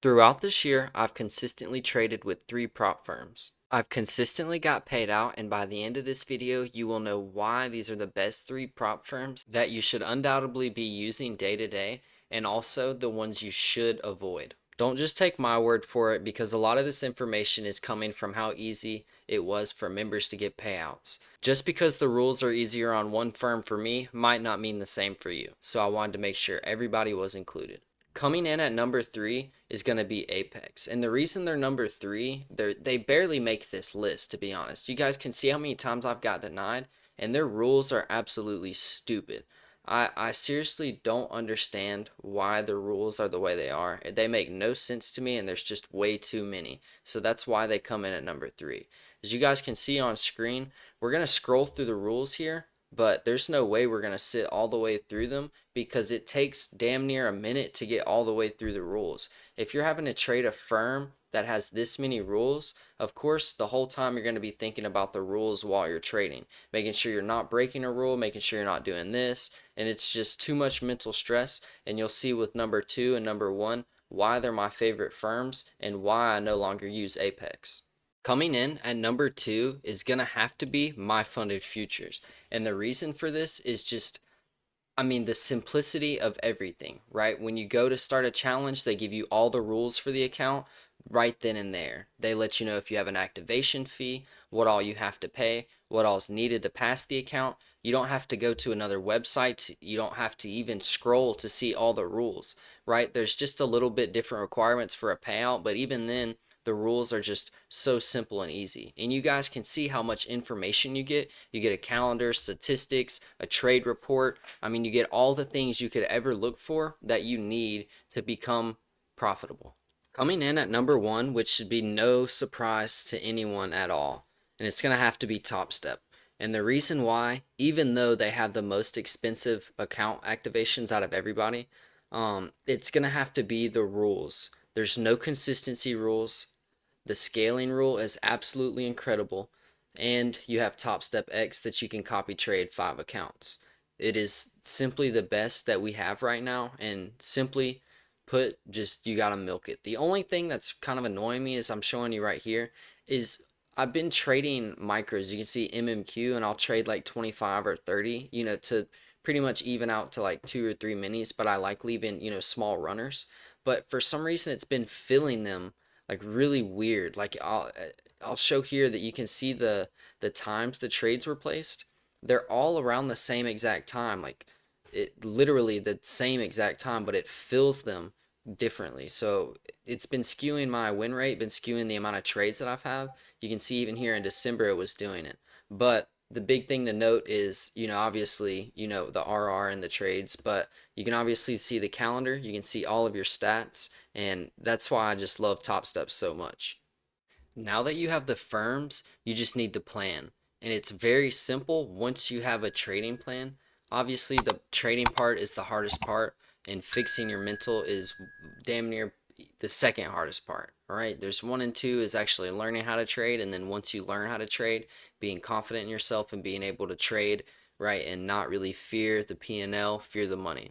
Throughout this year, I've consistently traded with 3 prop firms. I've consistently got paid out, and by the end of this video, you will know why these are the best 3 prop firms that you should undoubtedly be using day to day, and also the ones you should avoid. Don't just take my word for it, because a lot of this information is coming from how easy it was for members to get payouts. Just because the rules are easier on one firm for me might not mean the same for you, so I wanted to make sure everybody was included. Coming in at number 3 is going to be Apex. And the reason they're number 3, they barely make this list, to be honest. You guys can see how many times I've got denied, and their rules are absolutely stupid. I seriously don't understand why the rules are the way they are. They make no sense to me, and there's just way too many. So that's why they come in at number 3. As you guys can see on screen, we're going to scroll through the rules here, but there's no way we're going to sit all the way through them because it takes damn near a minute to get all the way through the rules. If you're having to trade a firm that has this many rules, of course, the whole time you're going to be thinking about the rules while you're trading, making sure you're not breaking a rule, making sure you're not doing this, and it's just too much mental stress. And you'll see with number 2 and number 1 why they're my favorite firms and why I no longer use Apex. Coming in at number 2 is going to have to be my funded futures. And the reason for this is just, I mean, the simplicity of everything, right? When you go to start a challenge, they give you all the rules for the account right then and there. They let you know if you have an activation fee, what all you have to pay, what all's needed to pass the account. You don't have to go to another website. You don't have to even scroll to see all the rules, right? There's just a little bit different requirements for a payout, but even then, the rules are just so simple and easy. And you guys can see how much information you get. You get a calendar, statistics, a trade report. I mean, you get all the things you could ever look for that you need to become profitable. Coming in at number 1, which should be no surprise to anyone at all, and it's going to have to be TopStep. And the reason why, even though they have the most expensive account activations out of everybody, it's going to have to be the rules. There's no consistency rules. The scaling rule is absolutely incredible, and you have TopStep X that you can copy trade 5 accounts. It is simply the best that we have right now, and simply put, just you gotta milk it. The only thing that's kind of annoying me is I'm showing you right here is I've been trading micros. You can see MMQ, and I'll trade like 25 or 30, to pretty much even out to like 2 or 3 minis, but I like leaving, small runners. But for some reason, it's been filling them like really weird. Like I'll show here that you can see the times the trades were placed. They're all around the same exact time, like it literally the same exact time, but it fills them differently. So it's been skewing my win rate, been skewing the amount of trades that I've had. You can see even here in December it was doing it. But the big thing to note is, obviously, the RR and the trades, but you can obviously see the calendar, you can see all of your stats, and that's why I just love Top Step so much. Now that you have the firms, you just need the plan. And it's very simple once you have a trading plan. Obviously, the trading part is the hardest part, and fixing your mental is damn near the second hardest part. All right, there's 1 and 2 is actually learning how to trade, and then once you learn how to trade, being confident in yourself and being able to trade, right, and not really fear the P&L, fear the money.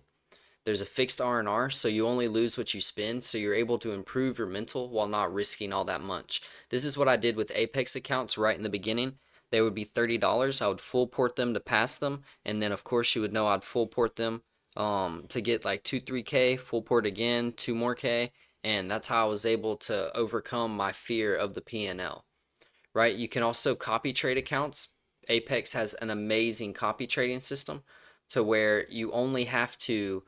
There's a fixed R&R, so you only lose what you spend, so you're able to improve your mental while not risking all that much. This is what I did with Apex accounts right in the beginning. They would be $30. I would full port them to pass them, and then of course you would know I'd full port them to get like 2, 3K, full port again, 2 more K, and that's how I was able to overcome my fear of the P&L. Right? You can also copy trade accounts. Apex has an amazing copy trading system to where you only have to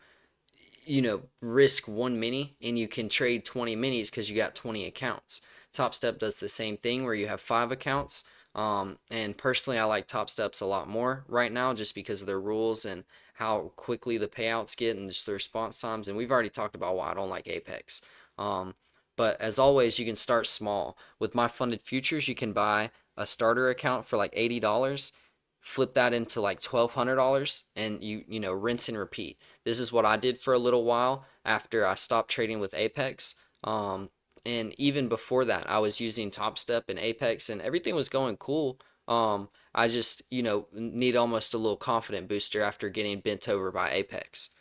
risk 1 mini and you can trade 20 minis because you got 20 accounts. TopStep does the same thing where you have 5 accounts. And personally, I like TopSteps a lot more right now just because of their rules and how quickly the payouts get and just the response times. And we've already talked about why I don't like Apex. But as always, you can start small. With my funded futures, you can buy a starter account for like $80, flip that into like $1,200, and rinse and repeat. This is what I did for a little while after I stopped trading with Apex. And even before that, I was using TopStep and Apex, and everything was going cool. I just, need almost a little confident booster after getting bent over by Apex.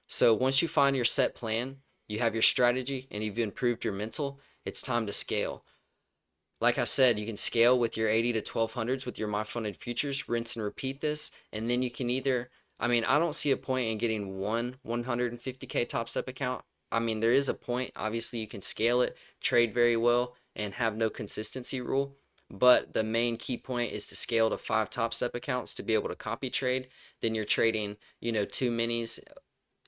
So once you find your set plan, You have your strategy and you've improved your mental. It's time to scale. Like I said, you can scale with your 80 to 1200s with your my funded futures, rinse and repeat this, and then you can either, I mean, I don't see a point in getting one 150K Top Step account. I mean, there is a point. Obviously, you can scale it, trade very well, and have no consistency rule. But the main key point is to scale to 5 Top Step accounts to be able to copy trade. Then you're trading, two minis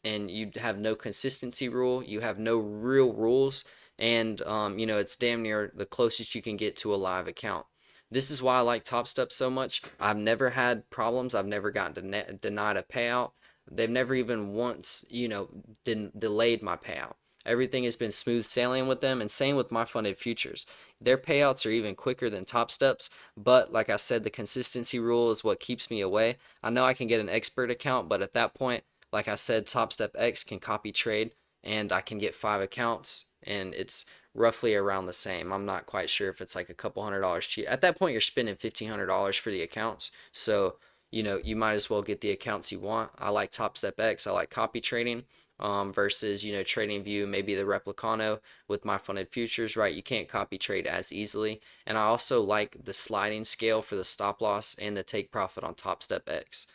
and you have no consistency rule, you have no real rules, and it's damn near the closest you can get to a live account. This is why I like TopStep so much. I've never had problems. I've never gotten denied a payout. They've never even once, delayed my payout. Everything has been smooth sailing with them, and same with my funded futures. Their payouts are even quicker than TopStep's, but like I said, the consistency rule is what keeps me away. I know I can get an expert account, but at that point, like I said, TopStep X can copy trade, and I can get 5 accounts, and it's roughly around the same. I'm not quite sure if it's like a couple $100 cheap. At that point, you're spending $1,500 for the accounts, so you might as well get the accounts you want. I like TopStep X. I like copy trading. Versus trading view, maybe the replicano with my funded futures, right? You can't copy trade as easily, and I also like the sliding scale for the stop loss and the take profit on TopStep X.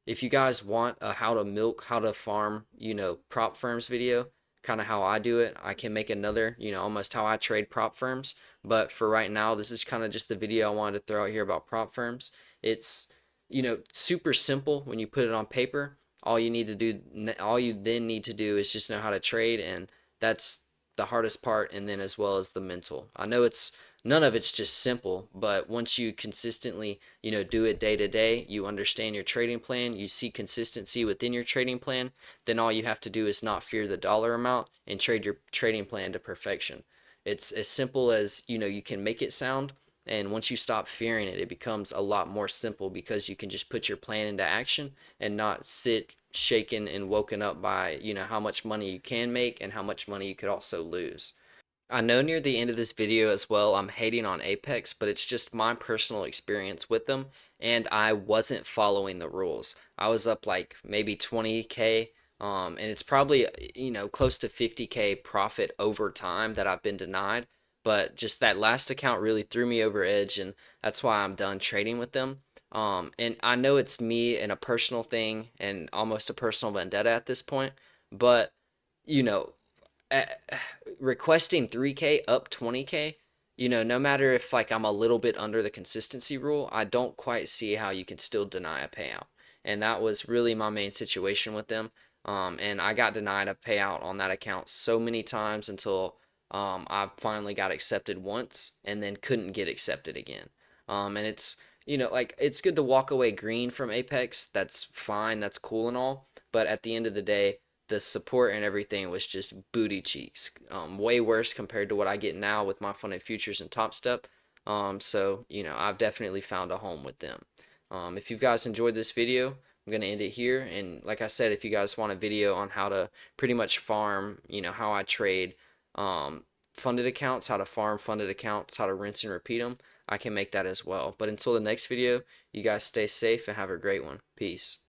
If you guys want a how to milk, how to farm, prop firms video, kind of how I do it, I can make another, almost how I trade prop firms. But for right now, this is kind of just the video I wanted to throw out here about prop firms. It's, super simple when you put it on paper. All you then need to do is just know how to trade, and that's the hardest part, and then as well as the mental. I know it's none of it's just simple, but once you consistently, do it day to day, you understand your trading plan, you see consistency within your trading plan, then all you have to do is not fear the dollar amount and trade your trading plan to perfection. It's as simple as, you can make it sound, and once you stop fearing it, it becomes a lot more simple because you can just put your plan into action and not sit shaken and woken up by, how much money you can make and how much money you could also lose. I know near the end of this video as well, I'm hating on Apex, but it's just my personal experience with them, and I wasn't following the rules. I was up like maybe 20K, and it's probably, close to 50K profit over time that I've been denied, but just that last account really threw me over edge, and that's why I'm done trading with them. And I know it's me and a personal thing and almost a personal vendetta at this point, but you know, uh, requesting 3K up 20K, no matter if like I'm a little bit under the consistency rule, I don't quite see how you can still deny a payout. And that was really my main situation with them. And I got denied a payout on that account so many times until I finally got accepted once and then couldn't get accepted again. And it's, like it's good to walk away green from Apex. That's fine. That's cool and all. But at the end of the day, the support and everything was just booty cheeks. Way worse compared to what I get now with my funded futures and TopStep. So, I've definitely found a home with them. If you guys enjoyed this video, I'm going to end it here. And like I said, if you guys want a video on how to pretty much farm, how I trade funded accounts, how to farm funded accounts, how to rinse and repeat them, I can make that as well. But until the next video, you guys stay safe and have a great one. Peace.